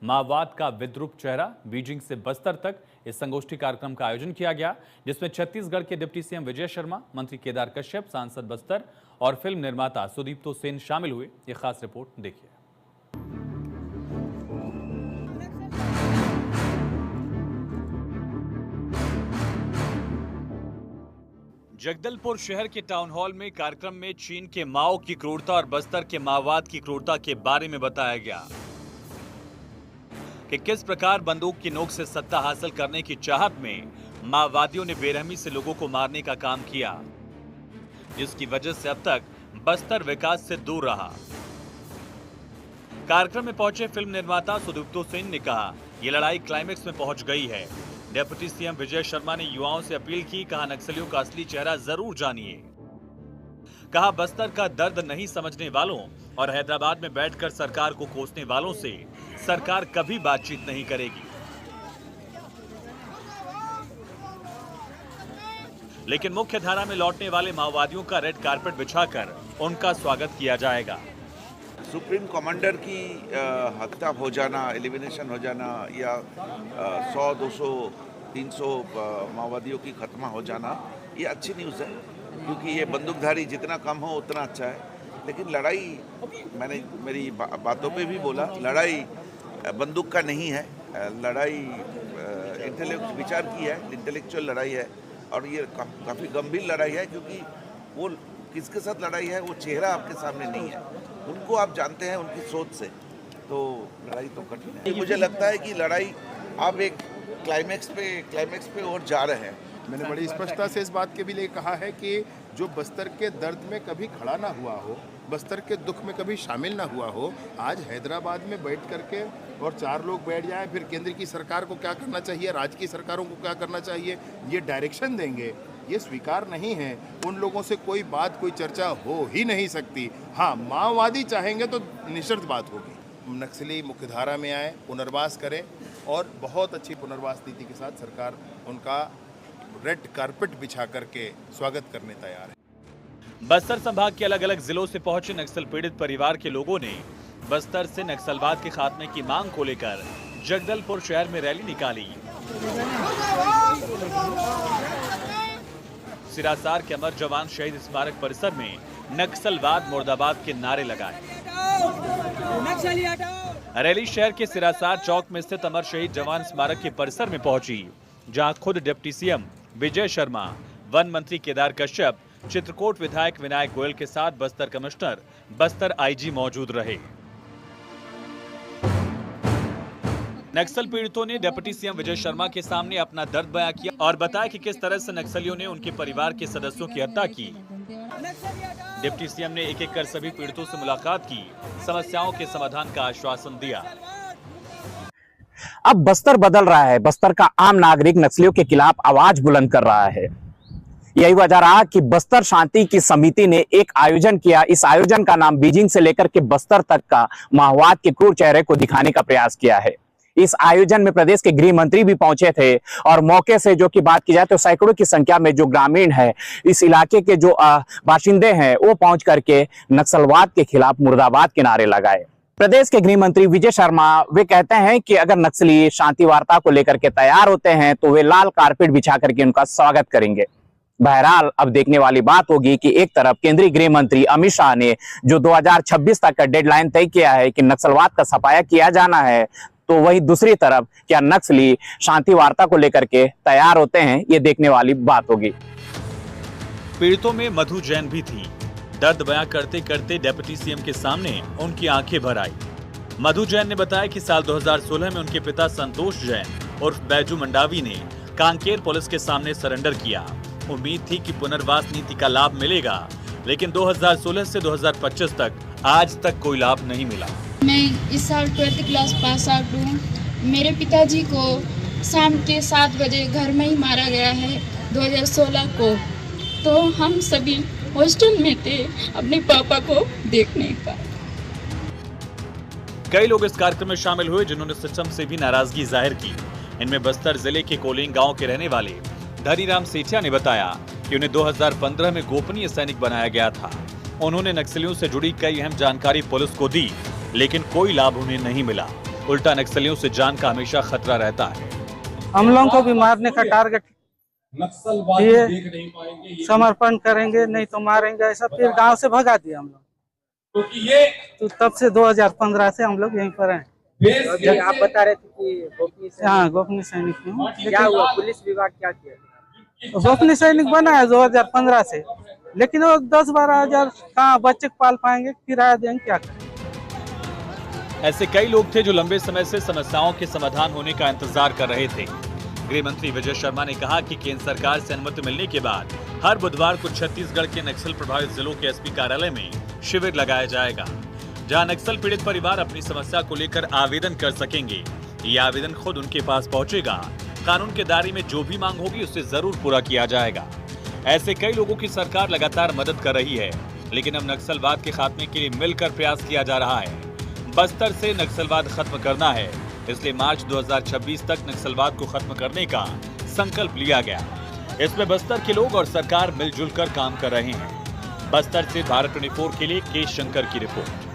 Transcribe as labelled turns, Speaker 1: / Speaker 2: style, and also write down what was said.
Speaker 1: माओवाद का विद्रूप चेहरा बीजिंग से बस्तर तक इस संगोष्ठी कार्यक्रम का आयोजन किया गया, जिसमें छत्तीसगढ़ के डिप्टी सीएम विजय शर्मा, मंत्री केदार कश्यप, सांसद बस्तर और फिल्म निर्माता सुदीप्तो सेन शामिल हुए। ये खास रिपोर्ट देखिए। जगदलपुर शहर के टाउन हॉल में कार्यक्रम में चीन के माओ की क्रूरता और बस्तर के माओवाद की क्रूरता के बारे में बताया गया कि किस प्रकार बंदूक की नोक से सत्ता हासिल करने की चाहत में माओवादियों ने बेरहमी से लोगों को मारने का काम किया, जिसकी वजह से अब तक बस्तर विकास से दूर रहा। कार्यक्रम में पहुंचे फिल्म निर्माता सुदीप्तो सेन ने कहा, ये लड़ाई क्लाइमेक्स में पहुंच गई है। डिप्टी सीएम विजय शर्मा ने युवाओं से अपील की, कहा नक्सलियों का असली चेहरा जरूर जानिए। कहा बस्तर का दर्द नहीं समझने वालों और हैदराबाद में बैठकर सरकार को कोसने वालों से सरकार कभी बातचीत नहीं करेगी, लेकिन मुख्य धारा में लौटने वाले माओवादियों का रेड कारपेट बिछाकर उनका स्वागत किया जाएगा।
Speaker 2: सुप्रीम कमांडर की हत्या हो जाना, एलिमिनेशन हो जाना या 100, 200, 300 माओवादियों की खत्म हो जाना, ये अच्छी न्यूज़ है, क्योंकि ये बंदूकधारी जितना कम हो उतना अच्छा है। लेकिन लड़ाई, मैंने मेरी बातों पे भी बोला, लड़ाई बंदूक का नहीं है, लड़ाई विचार की है, इंटेलेक्चुअल लड़ाई है, और ये काफ़ी गंभीर लड़ाई है, क्योंकि वो किसके साथ लड़ाई है वो चेहरा आपके सामने नहीं है, उनको आप जानते हैं उनकी सोच से, तो लड़ाई तो कठिन है। मुझे लगता है कि लड़ाई आप एक क्लाइमेक्स पे और जा रहे हैं।
Speaker 3: मैंने बड़ी स्पष्टता से इस बात के भी लिए कहा है कि जो बस्तर के दर्द में कभी खड़ा ना हुआ हो, बस्तर के दुख में कभी शामिल ना हुआ हो, आज हैदराबाद में बैठ करके और 4 लोग बैठ जाएं, फिर केंद्र की सरकार को क्या करना चाहिए, राज्य की सरकारों को क्या करना चाहिए, ये डायरेक्शन देंगे, ये स्वीकार नहीं है। उन लोगों से कोई बात, कोई चर्चा हो ही नहीं सकती। हाँ, माओवादी चाहेंगे तो निश्चित बात होगी। नक्सली मुख्यधारा में आए, पुनर्वास करें, और बहुत अच्छी पुनर्वास नीति के साथ सरकार उनका रेड कारपेट बिछा करके स्वागत करने तैयार है।
Speaker 1: बस्तर संभाग के अलग अलग जिलों से पहुंचे नक्सल पीड़ित परिवार के लोगों ने बस्तर से नक्सलवाद के खात्मे की मांग को लेकर जगदलपुर शहर में रैली निकाली। सिरासार के अमर जवान शहीद स्मारक परिसर में नक्सलवाद मुर्दाबाद के नारे लगाए। रैली शहर के सिरासार चौक में स्थित अमर शहीद जवान स्मारक के परिसर में पहुंची, जहां खुद deputy CM Vijay Sharma, one मंत्री केदार कश्यप, चित्रकूट विधायक विनायक गोयल के साथ बस्तर कमिश्नर, बस्तर आईजी मौजूद रहे। नक्सल पीड़ितों ने डिप्टी सीएम विजय शर्मा के सामने अपना दर्द बयां किया और बताया कि किस तरह से नक्सलियों ने उनके परिवार के सदस्यों की हत्या की। डिप्टी सीएम ने एक-एक कर सभी पीड़ितों से मुलाकात की, समस्याओं के समाधान का आश्वासन दिया।
Speaker 4: अब बस्तर बदल रहा है, बस्तर का आम नागरिक नक्सलियों के खिलाफ आवाज बुलंद कर रहा है। यही वजह रहा कि बस्तर शांति की समिति ने एक आयोजन किया। इस आयोजन का नाम बीजिंग से लेकर के बस्तर तक का माओवाद के क्रूर चेहरे को दिखाने का प्रयास किया है। इस आयोजन में प्रदेश के गृह मंत्री भी पहुंचे थे और मौके से जो की बात की जाए तो सैकड़ों की संख्या में जो ग्रामीण है, इस इलाके के जो बाशिंदे हैं, वो पहुंच करके नक्सलवाद के खिलाफ मुर्दाबाद के नारे लगाए। प्रदेश के गृह मंत्री विजय शर्मा वे कहते हैं कि अगर नक्सली शांति वार्ता को लेकर के तैयार होते हैं तो वे लाल कारपेट बिछा करके उनका स्वागत करेंगे। बहरहाल अब देखने वाली बात होगी कि एक तरफ केंद्रीय गृह मंत्री अमित शाह ने जो 2026 तक का डेडलाइन तय किया है कि नक्सलवाद का सफाया किया जाना है, तो वही दूसरी तरफ क्या नक्सली शांति वार्ता को लेकर के तैयार होते हैं, ये देखने वाली बात होगी।
Speaker 1: पीड़ितों में मधु जैन भी थी। दर्द बयां करते करते डिप्टी सीएम के सामने उनकी आंखें भर आई। मधु जैन ने बताया कि साल 2016 में उनके पिता संतोष जैन उर्फ बैजू मंडावी ने कांकेर पुलिस के सामने सरेंडर किया। उम्मीद थी कि पुनर्वास नीति का लाभ मिलेगा, लेकिन 2016 से 2025 तक आज तक कोई लाभ नहीं मिला।
Speaker 5: मैं इस साल 12th क्लास पास आउट हूँ। मेरे पिताजी को शाम के 7 बजे घर में ही मारा गया है 2016 को। तो हम सभी हॉस्टल में थे अपने पापा को देखने का।
Speaker 1: कई लोग इस कार्यक्रम में शामिल हुए जिन्होंने सिस्टम से भी नाराजगी जाहिर की। इनमें बस्तर जिले के कोलिंग गांव के रहने वाले धनीराम सेठिया ने बताया कि उन्हें 2015 में गोपनीय सैनिक बनाया गया था। उन्होंने नक्सलियों से जुड़ी कई अहम जानकारी पुलिस को दी, लेकिन कोई लाभ उन्हें नहीं मिला। उल्टा नक्सलियों से जान का हमेशा खतरा रहता है।
Speaker 6: हम लोगों को भी मारने का टारगेट दिए, समर्पण करेंगे नहीं तो मारेंगे, ऐसा फिर गांव से भगा दिया हम लोग। तो तब से 2015 से हम लोग यहीं पर हैं।
Speaker 7: आप बता रहे थे कि गोपनीय सैनिक,
Speaker 6: हाँ, गोपनीय सैनिक हूँ।
Speaker 7: क्या हुआ? पुलिस विभाग क्या किया?
Speaker 6: गोपनीय सैनिक बना है 2015 से, लेकिन वो 10-12 हजार कहाँ बच्चे को पाल पाएंगे, किराया देंगे, क्या करें।
Speaker 1: ऐसे कई लोग थे जो लंबे समय से समस्याओं के समाधान होने का इंतजार कर रहे थे। गृह मंत्री विजय शर्मा ने कहा कि केंद्र सरकार से अनुमति मिलने के बाद हर बुधवार को छत्तीसगढ़ के नक्सल प्रभावित जिलों के एसपी कार्यालय में शिविर लगाया जाएगा, जहां नक्सल पीड़ित परिवार अपनी समस्या को लेकर आवेदन कर सकेंगे। ये आवेदन खुद उनके पास पहुंचेगा। कानून के दायरे में जो भी मांग होगी उसे जरूर पूरा किया जाएगा। ऐसे कई लोगों की सरकार लगातार मदद कर रही है, लेकिन अब नक्सलवाद के खात्मे के लिए मिलकर प्रयास किया जा रहा है। बस्तर से नक्सलवाद खत्म करना है, इसलिए मार्च 2026 तक नक्सलवाद को खत्म करने का संकल्प लिया गया। इसमें बस्तर के लोग और सरकार मिलजुल कर काम कर रहे हैं। बस्तर से भारत 24 के लिए के शंकर की रिपोर्ट।